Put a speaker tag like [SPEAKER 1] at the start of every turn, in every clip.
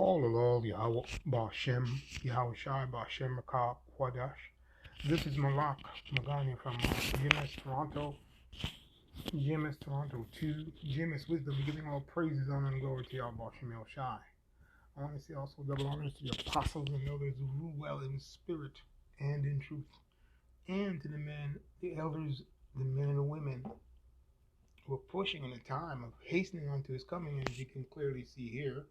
[SPEAKER 1] Call Alol Yahweh Bashem, Yahweh Shai Bashem Makab Wadash. This is Malak Magani from GMS Toronto, GMS Toronto 2, GMS Wisdom, giving all praises, honor, and glory to Yahweh Bashem El Shai. I want to say also double honors to the apostles and elders who rule well in spirit and in truth, and to the men, the elders, the men and the women who are pushing in a time of hastening unto his coming, and as you can clearly see here,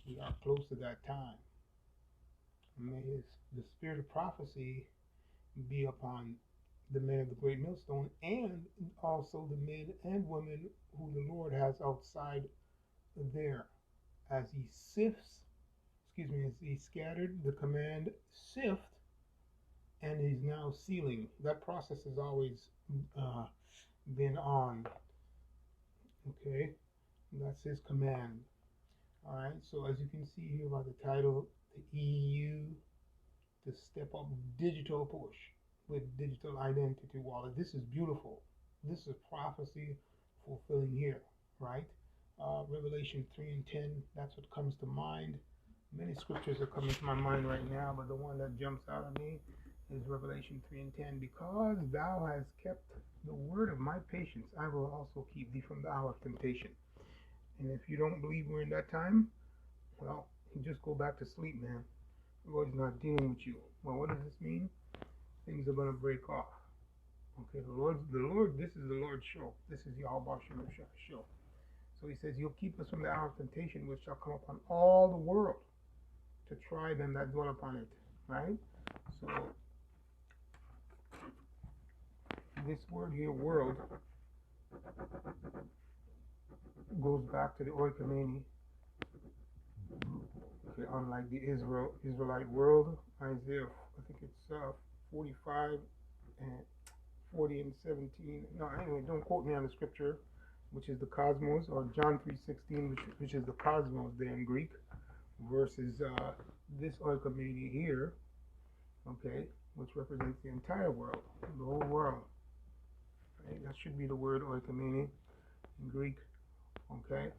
[SPEAKER 1] we are close to that time. May the spirit of prophecy be upon the men of the great millstone, and also the men and women who the Lord has outside there, as he as he scattered the command sift, and he's now sealing. That process has always been on. Okay, that's his command. All right, so as you can see here by the title, the EU to step up digital push with digital identity wallet. This is beautiful. This is prophecy fulfilling here, right? Revelation 3 and 10, that's what comes to mind. Many scriptures are coming to my mind right now, but the one that jumps out at me is Revelation 3 and 10. Because thou hast kept the word of my patience, I will also keep thee from the hour of temptation. And if you don't believe we're in that time, well, you just go back to sleep, man. The Lord's not dealing with you. Well, what does this mean? Things are going to break off. Okay, the Lord, this is the Lord's show. This is Yahweh Shem show. So he says, he'll keep us from the hour of temptation, which shall come upon all the world to try them that dwell upon it. Right? So, this word here, world, goes back to the oikoumene. Okay, unlike the Israelite world, Isaiah, I think it's 45 and 40 and 17. No, anyway, don't quote me on the scripture, which is the cosmos, or John 3:16, which is the cosmos there in Greek, versus this oikoumene here, okay, which represents the entire world, the whole world. Right? That should be the word oikoumene in Greek, okay,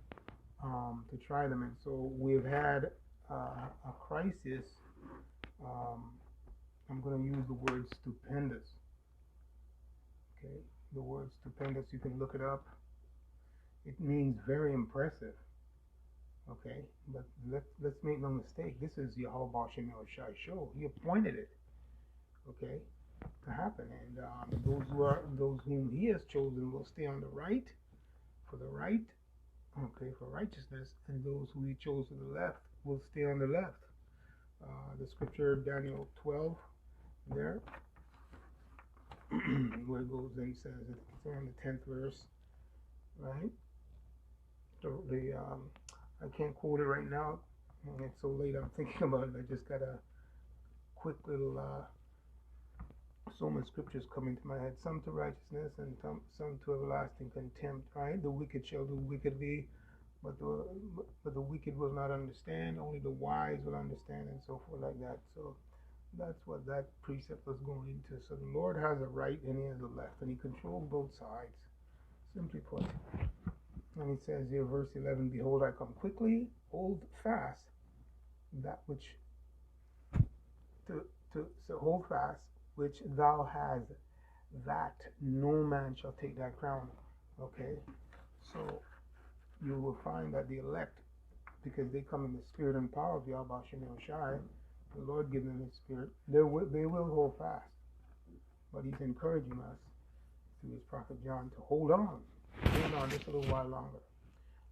[SPEAKER 1] to try them. And so we've had a crisis. I'm going to use the word stupendous. Okay, the word stupendous, you can look it up. It means very impressive. Okay, but let's make no mistake. This is Yahweh Bashem El Shai show. He appointed it. Okay, to happen, and those whom He has chosen will stay on the right for the right. Okay, for righteousness, and those who He chose to the left will stay on the left. The scripture, Daniel 12, there, where it goes and says, it's around the 10th verse, right? So I can't quote it right now, and it's so late I'm thinking about it. I just got a quick little, so many scriptures come into my head, some to righteousness and some to everlasting contempt, right? The wicked shall do wickedly, but the wicked will not understand, only the wise will understand, and so forth like that. So that's what that precept was going into. So the Lord has a right and He has a left, and He controls both sides, simply put. And He says here, verse 11, behold, I come quickly, hold fast that which, so hold fast, which thou hast, that no man shall take thy crown. Okay, so you will find that the elect, because they come in the spirit and power of Yahweh Shem El Shai, the Lord gives them His spirit, they will hold fast. But He's encouraging us through His prophet John to hold on just a little while longer.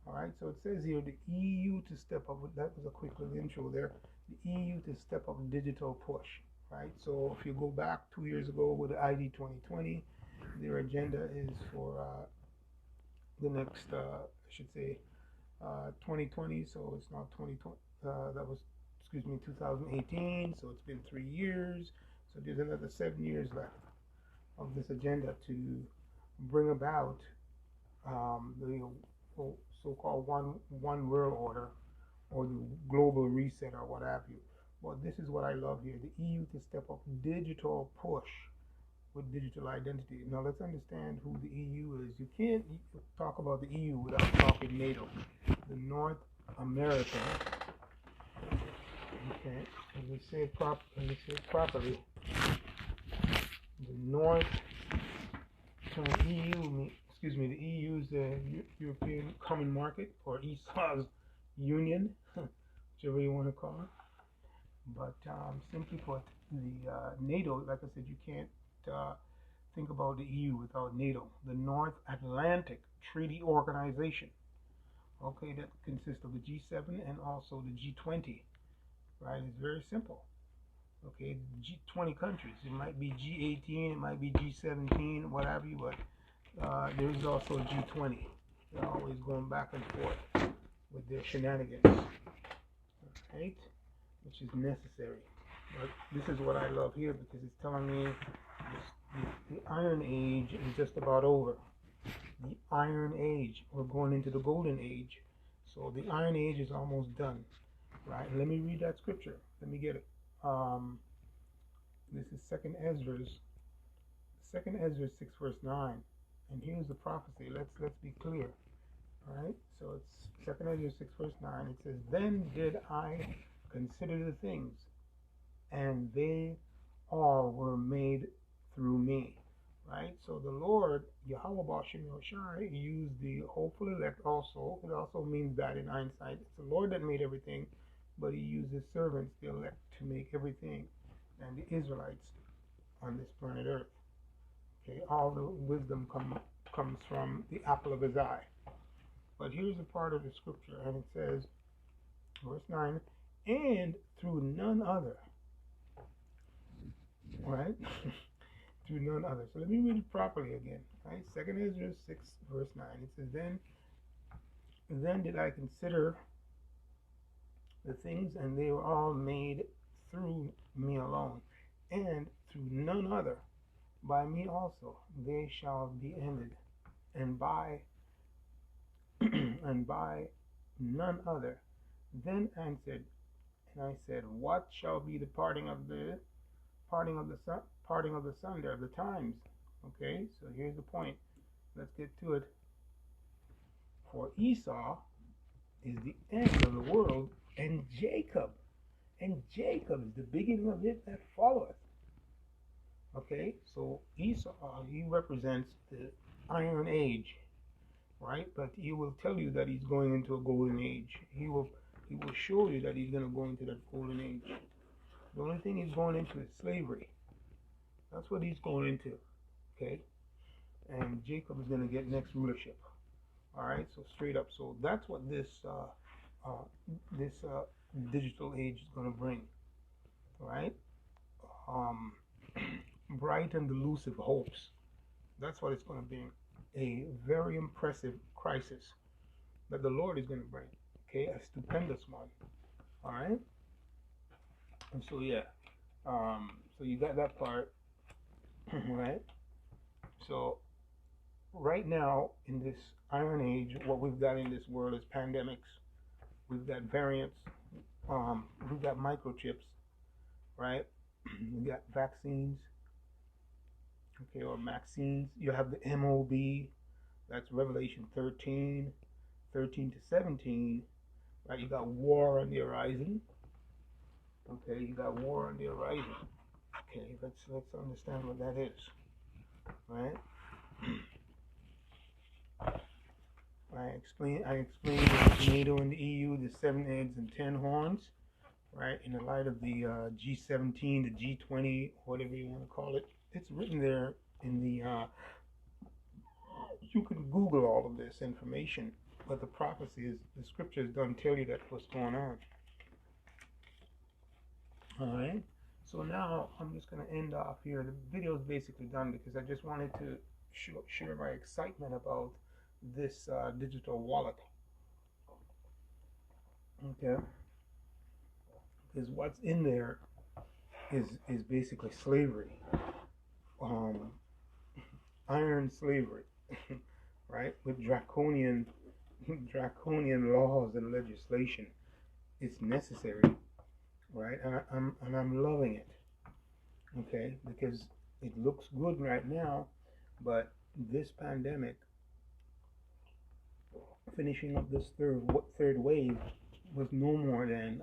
[SPEAKER 1] All right, so it says here the EU to step up. That was a quick little intro there. The EU to step up digital push. Right, so if you go back 2 years ago with the ID 2020, their agenda is for the next, 2020. So it's not 2020. That was, 2018. So it's been 3 years. So there's another 7 years left of this agenda to bring about the so-called one world order, or the global reset, or what have you. Well, this is what I love here. The EU to step up digital push with digital identity. Now let's understand who the EU is. You can't talk about the EU without talking NATO. The North American Okay, let me say it properly. The North, the EU is the European Common Market, or Esau's Union, whichever you want to call it. But simply put, the NATO, like I said, you can't think about the EU without NATO, the North Atlantic Treaty Organization. Okay, that consists of the G7 and also the G20. Right, it's very simple. Okay, G20 countries. It might be G18, it might be G17, what have you, but there's also G20. They're always going back and forth with their shenanigans, right? Which is necessary. But this is what I love here, because it's telling me the Iron Age is just about over. The Iron Age. We're going into the Golden Age. So the Iron Age is almost done. Right? Let me read that scripture. Let me get it. This is Second Ezra 6 verse 9. And here's the prophecy. Let's be clear. Alright? So it's Second Ezra 6 verse 9. It says, "Then did I consider the things, and they all were made through me." Right? So the Lord, Yahweh B'Shem Yoshai, used the hopeful elect also. It also means that in hindsight. It's the Lord that made everything, but he used his servants, the elect, to make everything, and the Israelites on this planet Earth. Okay, all the wisdom comes from the apple of his eye. But here's a part of the scripture, and it says, verse 9, "And through none other." Right? Through none other. So let me read it properly again. Right? 2 Ezra 6 verse 9. It says, Then did I consider the things, and they were all made through me alone, and through none other. By me also they shall be ended, and by and by none other. Then answered, and I said, What shall be the parting of the sunder of the times? Okay, so here's the point. Let's get to it. For Esau is the end of the world, and Jacob is the beginning of it that followeth. Okay, so Esau, he represents the Iron Age, right? But he will tell you that he's going into a golden age. He will show you that he's going to go into that golden age. The only thing he's going into is slavery. That's what he's going into. Okay, and Jacob is going to get next rulership. All right, so straight up. So that's what this digital age is going to bring. All right, bright and elusive hopes. That's what it's going to bring. A very impressive crisis that the Lord is going to bring. Okay, a stupendous one. All right, and so yeah, so you got that part, right? So right now in this Iron Age, what we've got in this world is pandemics. We've got variants. We've got microchips, right? We got vaccines. Okay, or vaccines. You have the MOB. That's Revelation 13 to 17. Right? You got war on the horizon. Okay, you got war on the horizon. Okay, let's understand what that is. Right? I explained NATO and the EU, the 7 heads and 10 horns, right? In the light of the G17, the G20, whatever you want to call it. It's written there in the, you can Google all of this information, but the prophecy is, the scriptures don't tell you that's what's going on. All right, so now I'm just going to end off here. The video is basically done because I just wanted to share my excitement about this digital wallet. Okay, because what's in there is basically slavery, iron slavery, right? With draconian laws and legislation. It's necessary, right? And I'm loving it. Okay, because it looks good right now, but this pandemic, finishing up this third wave, was no more than